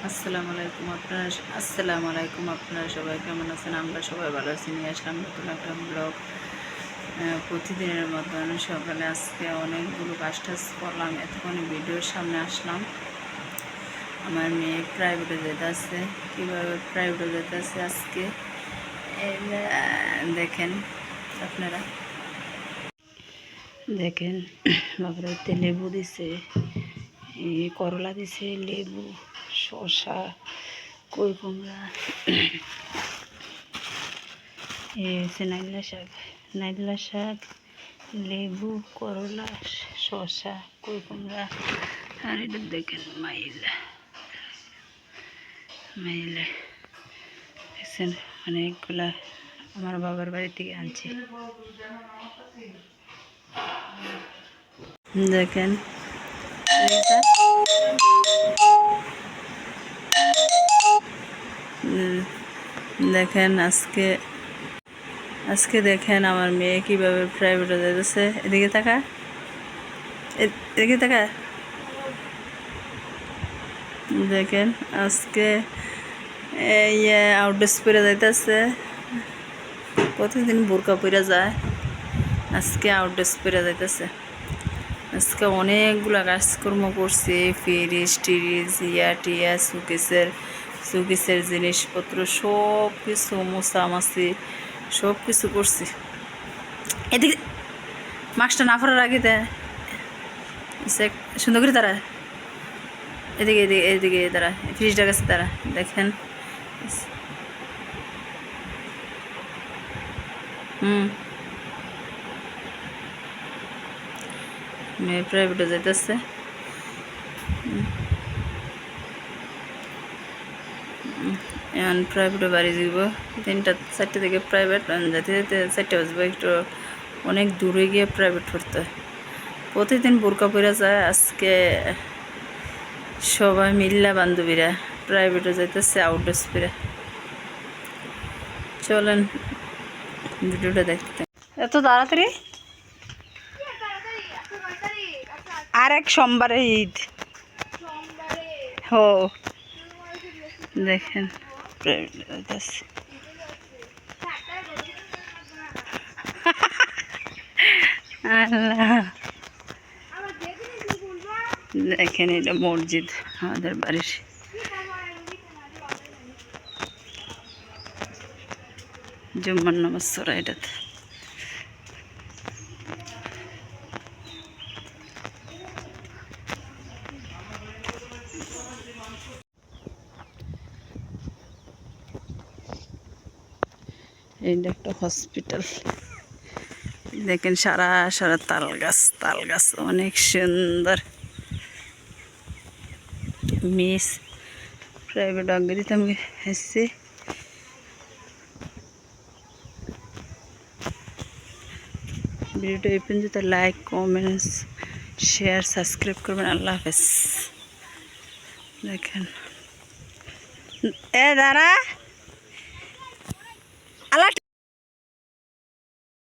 আসসালামু আলাইকুম আপনারা সবাই কেমন আছেন? আমরা সবাই ভালো আছি। নিয়ে আসলাম নতুন একটা ব্লগ। প্রতিদিনের মতন সকালে আজকে অনেকগুলো কাজ টাজ করলাম, এতক্ষণ ভিডিওর সামনে আসলাম। আমার মেয়ে প্রাইভেটে যেতে আছে, কীভাবে প্রাইভেটে যেতে আছে আজকে দেখেন আপনারা। দেখেন বাবুরাইতে লেবু দিছে, করলা দিছে, লেবু, শসা, কই কুমড়া, হচ্ছে নাইলা শাক, লেবু, করলা, শসা, কই কুমড়া। আর এটা দেখেন মাইলা দেখছেন অনেকগুলা আমার বাবার বাড়ি থেকে আনছি। দেখেন দেখেন আজকে দেখেন আমার মেয়ে কীভাবে প্রাইভেটে যেতেছে। এদিকে তাকা, এদিকে তাকা। দেখেন আজকে আউটড্রেস পরে যাইতেছে। প্রতিদিন বোরকা পরে যায়, আজকে আউটড্রেস পরে যাইতেছে। আজকে অনেকগুলা কাজকর্ম করছে, ফ্রিজ টিরিজ টিয়া সুকেসের জিনিসপত্র সব কিছু মোছামাছি সব কিছু করছি। এদিকে মাস্কটা না পড়ার আগে দেয় সুন্দর করে তারা এদিকে এদিকে এদিকে তারা ফ্রিজটার কাছে তারা দেখেন। মেয়ে প্রাইভেটে যাইতেছে। এখন প্রাইভেটে বাড়ি যাব 3-4 থেকে প্রাইভেট যেতে যেতে 4 বাজবে। একটু অনেক দূরে গিয়ে প্রাইভেট পড়তে হয়। প্রতিদিন বোরকা পরে যায়, আজকে সবাই মিল্লা বান্ধবীরা প্রাইভেটে যাইতেছে আউটডোর্স পরে। চলেন ভিডিওটা দেখতে। এত তাড়াতাড়ি? আর এক সোমবারে ঈদ। হো দেখেন প্রাইভেটে যাইতেছে। আল্লাহ দেখেন এটা মসজিদ আমাদের বাড়ির। জুম্মার নামাজ পড়া এটাতে। এইটা একটা হসপিটাল। দেখেন সারা সারা তাল গাছ অনেক সুন্দর। মিস প্রাইভেট আগে দিতাম এসছি। ভিডিওটা এই পর্যন্ত লাইক কমেন্টস শেয়ার সাবস্ক্রাইব করবেন। আল্লাহ হাফেজ। দেখেন দাঁড়া আল্লাহ।